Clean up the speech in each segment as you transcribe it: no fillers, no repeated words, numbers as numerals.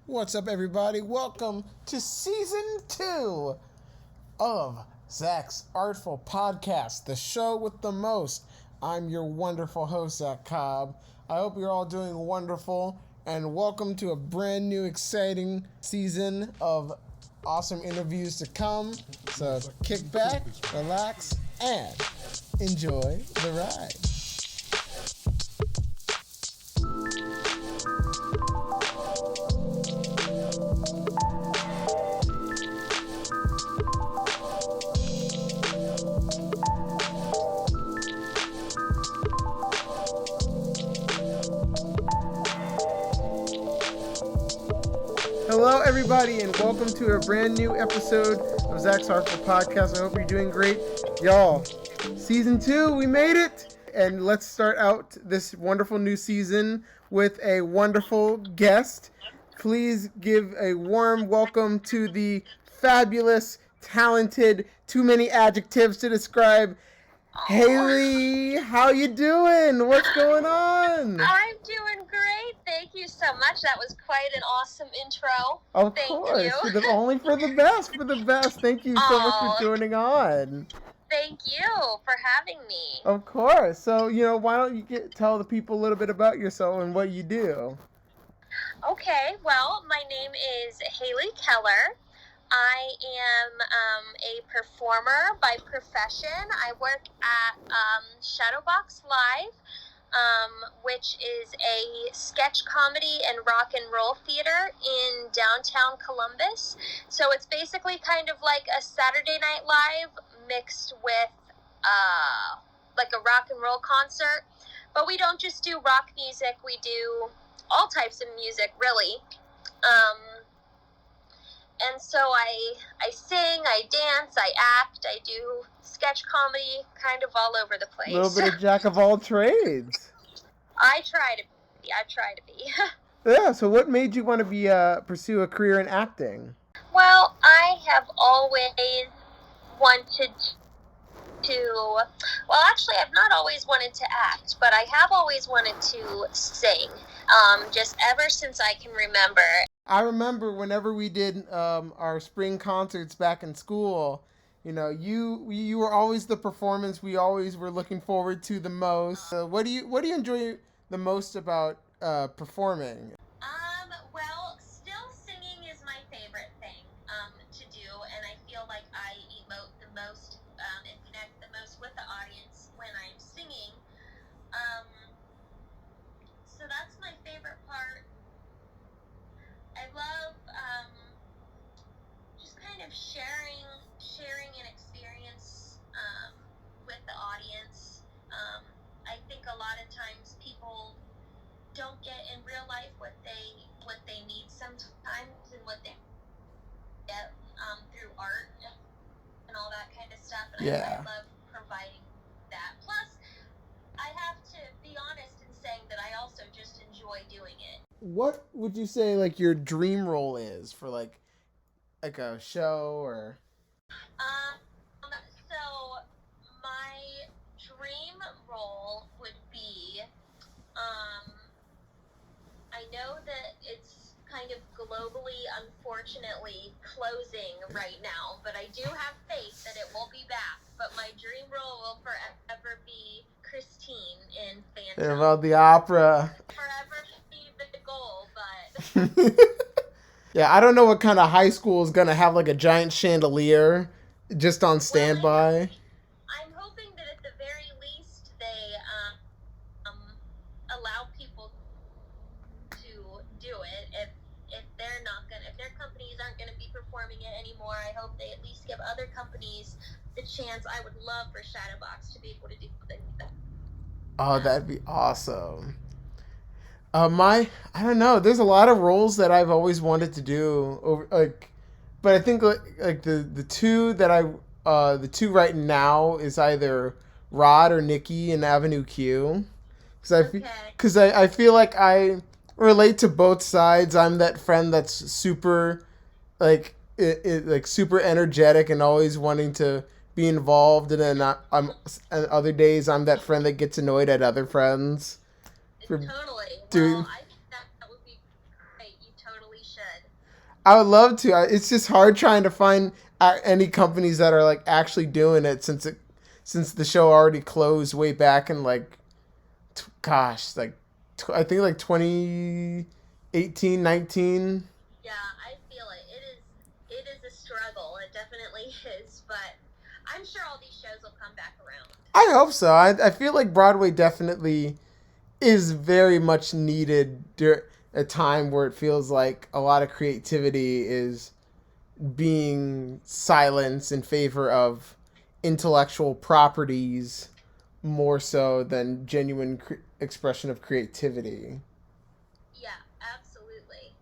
What's up, everybody? Welcome to season 2 of Zach's Artful podcast, the show with the most. I'm your wonderful host, Zach Cobb. I hope you're all doing wonderful, and welcome to a brand new, exciting season of awesome interviews to come. So kick back, relax, and enjoy the ride. Hello, everybody, and welcome to a brand new episode of Zach's Art-Ful podcast. I hope you're doing great. Y'all, season 2, we made it! And let's start out this wonderful new season with a wonderful guest. Please give a warm welcome to the fabulous, talented, too many adjectives to describe, Haley. How you doing? What's going on? I'm doing great. Thank you so much. That was quite an awesome intro. Of course. Only for the best. Thank you so much for joining on. Thank you for having me. Of course. So, why don't you tell the people a little bit about yourself and what you do? Okay. Well, my name is Haley Keller. I am a performer by profession. I work at Shadowbox Live, which is a sketch comedy and rock and roll theater in downtown Columbus. So it's basically kind of like a Saturday Night Live mixed with like a rock and roll concert. But we don't just do rock music. We do all types of music, really. And so I sing, I dance, I act, I do sketch comedy, kind of all over the place. A little bit of jack of all trades. I try to be. Yeah, so what made you want to pursue a career in acting? Well, I have always wanted actually, I've not always wanted to act, but I have always wanted to sing, just ever since I can remember. I remember whenever we did our spring concerts back in school, you were always the performance we always were looking forward to the most. What do you enjoy the most about performing? Well, still singing is my favorite thing to do, and I feel like I emote the most and connect the most with the audience when I'm singing. So that's my favorite part. I love just kind of sharing an experience with the audience. I think a lot of times people don't get in real life what they need sometimes, and what they get through art and all that kind of stuff. And I love providing that. Plus, I have to be honest in saying that I also just enjoy doing it. What would you say your dream role is for like a show or? So my dream role would be, I know that it's kind of globally, unfortunately, closing right now, but I do have faith that it will be back. But my dream role will forever be Christine in Phantom. About the opera. Forever be the goal, but... Yeah, I don't know what kind of high school is going to have a giant chandelier just on standby. I'm hoping that at the very least they allow people to do it. If they're not gonna, if their companies aren't gonna be performing it anymore, I hope they at least give other companies the chance. I would love for Shadowbox to be able to do something like that. Oh, that'd be awesome. I don't know. There's a lot of roles that I've always wanted to do but I think the two that the two right now is either Rod or Nikki in Avenue Q, because I feel like I relate to both sides. I'm that friend that's super super energetic and always wanting to be involved, and then and other days I'm that friend that gets annoyed at other friends. Totally. Well, I think that would be great. You totally should. good. I would love to. It's just hard trying to find any companies that are like actually doing it since the show already closed way back in like gosh, like I think like 2018, 19. Yeah, I feel it. It is a struggle. It definitely is, but I'm sure all these shows will come back around. I hope so. I feel like Broadway definitely is very much needed during a time where it feels like a lot of creativity is being silenced in favor of intellectual properties more so than genuine expression of creativity. Yeah, absolutely.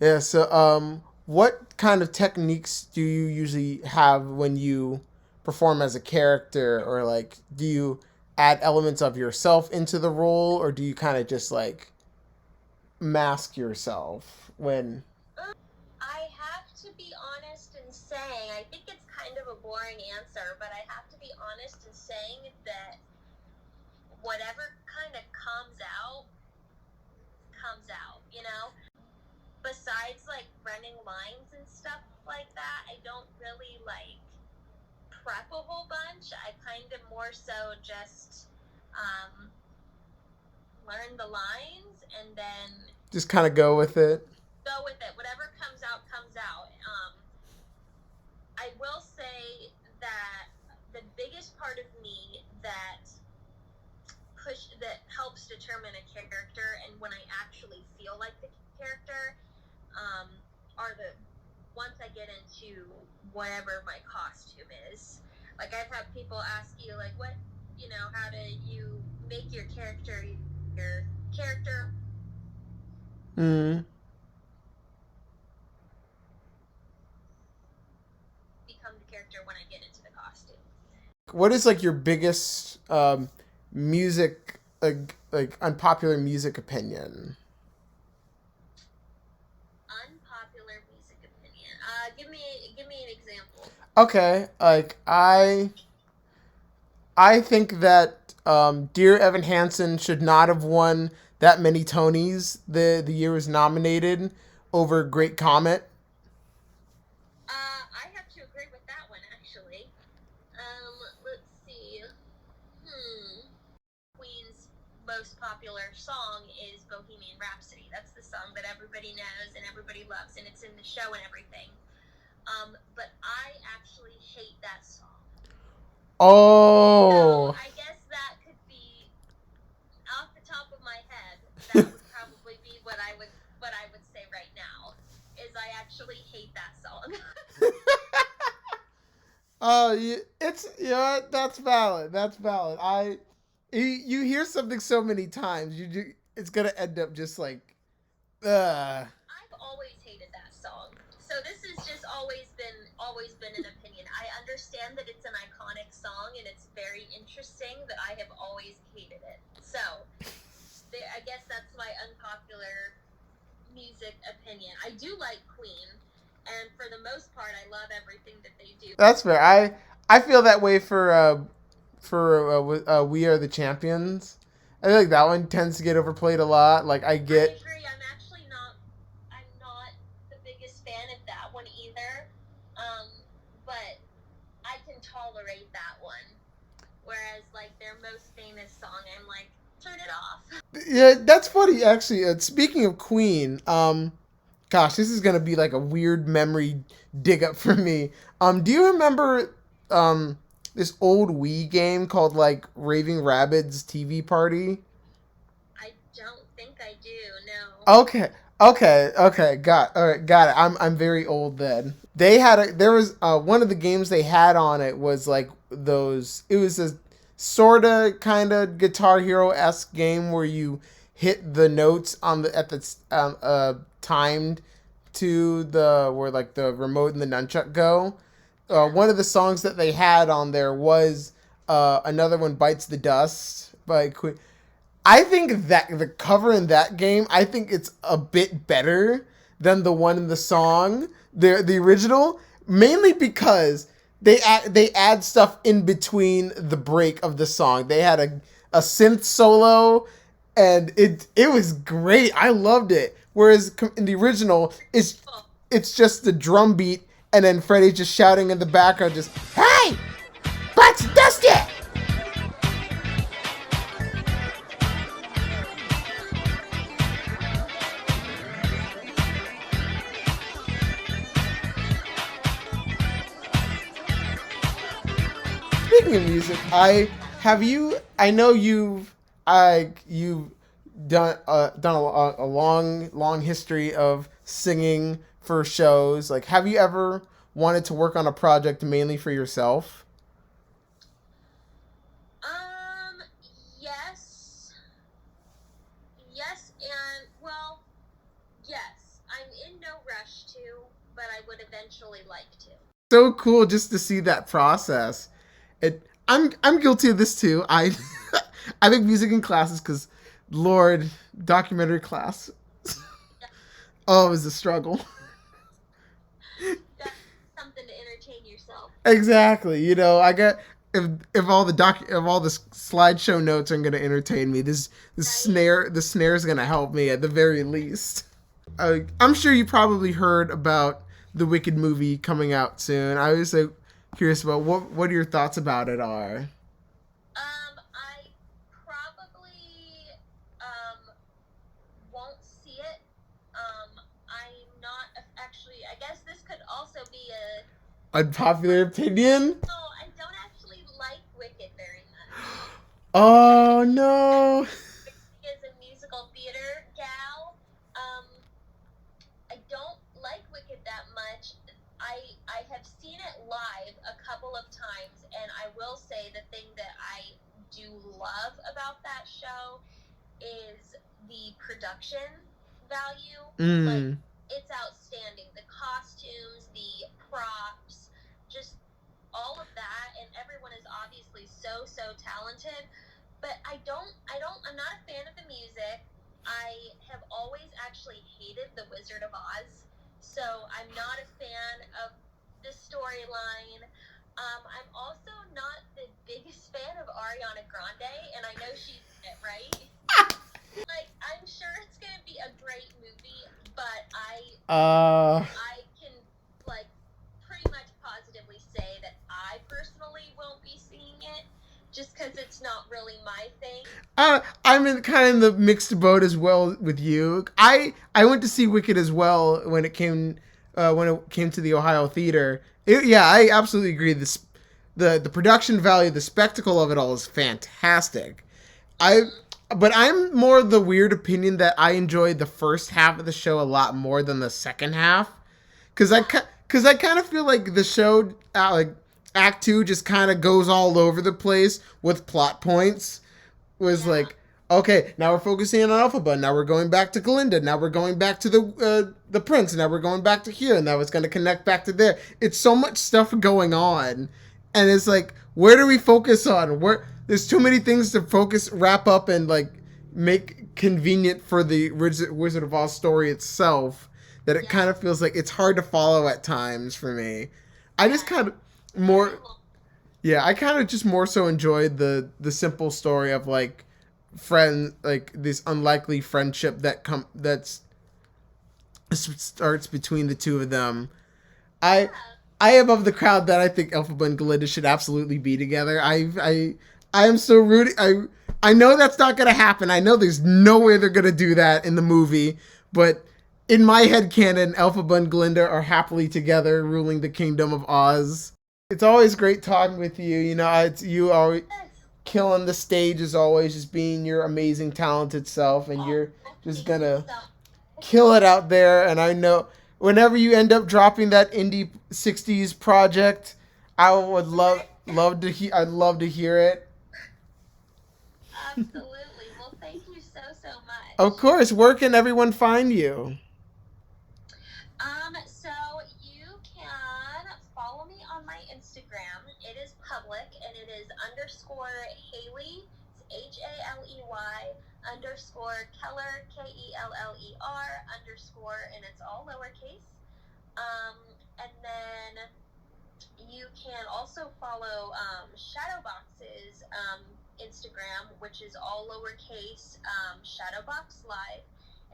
Yeah, so what kind of techniques do you usually have when you perform as a character, or like do you add elements of yourself into the role, or do you kind of just like mask yourself when I have to be honest in saying, I think it's kind of a boring answer, but I have to be honest in saying that whatever kind of comes out, you know? Besides like running lines and stuff like that, I don't really like prep a whole bunch. I kind of more so just um, learn the lines and then just kind of go with it? go with it. Whatever comes out, comes out. I will say that the biggest part of me that helps determine a character and when I actually feel like the character are the once I get into whatever my costume is. Like I've had people ask you like what how do you make your character Mm. become the character when I get into the costume. What is like your biggest music like unpopular music opinion? Unpopular music opinion. Give me an example. Okay, like I think that Dear Evan Hansen should not have won that many Tonys the year was nominated over Great Comet. I have to agree with that one actually. Let's see. Queen's most popular song is Bohemian Rhapsody. That's the song that everybody knows and everybody loves, and it's in the show and everything. But I actually hate that song. Oh. So I guess that could be off the top of my head. That would probably be what I would say right now. Is I actually hate that song. Oh, it's that's valid. That's valid. You hear something so many times, it's gonna end up just like, I've always hated that song. So this has just always been an opinion. I understand that it's an iconic song and it's very interesting, but I have always hated it. So I guess that's my unpopular music opinion. I do like Queen, and for the most part, I love everything that they do. that's fair. I feel that way for We Are the Champions. I feel like that one tends to get overplayed a lot. Like I I get agree. I'm not the biggest fan of that one either. But I can tolerate that one. Whereas like their most famous song, I'm like, turn it off. yeah, that's funny actually. Speaking of Queen, gosh, this is gonna be like a weird memory dig up for me. Do you remember this old Wii game called like Raving Rabbids TV Party? I don't think I do. No. Okay. Got it. I'm very old then. There was one of the games they had on it was like those. It was a sorta kind of Guitar Hero esque game where you hit the notes on the at the timed to the where like the remote and the nunchuck go. One of the songs that they had on there was another one, Bites the Dust by Queen. I think that the cover in that game, I think it's a bit better than the one in the song, the original, mainly because they add stuff in between the break of the song. They had a synth solo, and it was great. I loved it. Whereas in the original, it's just the drum beat, and then Freddie just shouting in the background, just "Hey, Butts Dusty!" Speaking of music, I know you've done a long history of singing for shows. Like, have you ever wanted to work on a project mainly for yourself? Um, yes, yes, and well, yes. I'm in no rush to, but I would eventually like to. So cool just to see that process. I'm guilty of this too. I make music in classes because, Lord, documentary class. Yeah, Oh, it was a struggle. that's something to entertain yourself. Exactly. I got if all the slideshow notes are gonna entertain me, Right? the snare is gonna help me at the very least. I'm sure you probably heard about the Wicked movie coming out soon. I was curious about what your thoughts about it are. I probably won't see it. I'm not actually. I guess this could also be a. Unpopular opinion? No, I don't actually like Wicked very much. Oh no. As a musical theater gal, I don't like Wicked that much. I have seen it live a couple of times, and I will say the thing that I do love about that show is the production value. Like, Mm. it's outstanding. The costumes, the props, just all of that, and everyone is obviously so talented. But I'm not a fan of the music. I have always actually hated The Wizard of Oz, so I'm not a fan of the storyline. I'm also not the biggest fan of Ariana Grande, and I know she's in it, right? Like, I'm sure it's gonna be a great movie, but Uh I can, like, pretty much positively say that I personally won't be seeing it, just because it's not really my thing. I'm kind of in the mixed boat as well with you. I went to see Wicked as well when it came to the Ohio theater. Yeah, I absolutely agree. The production value, the spectacle of it all is fantastic. I Mm-hmm. but I'm more the weird opinion that I enjoyed the first half of the show a lot more than the second half, because Yeah, I kind of feel like the show like Act Two just kind of goes all over the place with plot points. Was yeah, like, okay, now we're focusing on Alphaba. Now we're going back to Glinda. Now we're going back to the prince. Now we're going back to here. And now it's going to connect back to there. It's so much stuff going on, and it's like, where do we focus on? Where there's too many things to wrap up, and like make convenient for the Wizard of Oz story itself. That it kind yes, of feels like it's hard to follow at times for me. I just yes. kind of Very more long. yeah, I kind of just more so enjoyed the simple story of like like this unlikely friendship that starts between the two of them. I Yeah, I am of the crowd that I think Elphaba and Glinda should absolutely be together. I am so rooting. I know that's not gonna happen. I know there's no way they're gonna do that in the movie, but in my head canon, Elphaba and Glinda are happily together, ruling the kingdom of Oz. It's always great talking with you. It's you always yes. killing the stage as always, just being your amazing, talented self, and Oh, you're just thank you gonna so much. kill it out there. And I know whenever you end up dropping that indie '60s project, I would I'd love to hear it. Absolutely. Well, thank you so Of much. course, where can everyone find you? So you can follow me on my Instagram. It is public, and it is underscore Haley, it's HALEY, underscore Keller, KELLER, underscore, and it's all lowercase. Um, and then you can also follow Shadowbox's Instagram, which is all lowercase, Shadowbox Live.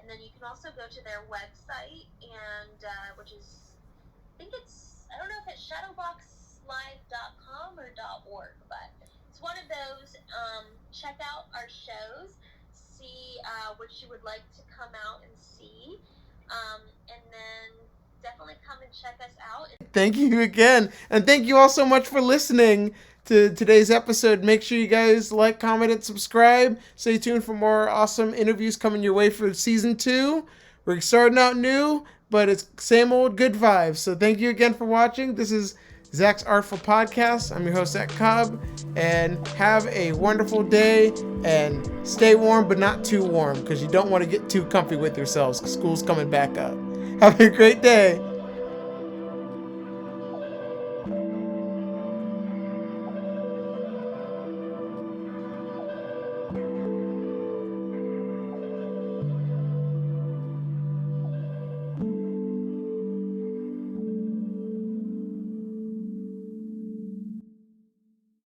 And then you can also go to their website, and which is, I think it's, I don't know if it's shadowboxlive.com or .org, but it's one of those. Check out our shows, see what you would like to come out and see, and then definitely come and check us out. Thank you again, and thank you all so much for listening to today's episode. Make sure you guys like, comment, and subscribe. Stay tuned for more awesome interviews coming your way for season 2. We're starting out new, but it's same old good vibes. So thank you again for watching. This is Zach's Artful Podcast. I'm your host, Zach Cobb, and have a wonderful day, and stay warm, but not too warm, because you don't want to get too comfy with yourselves, because school's coming back up. Have a great day.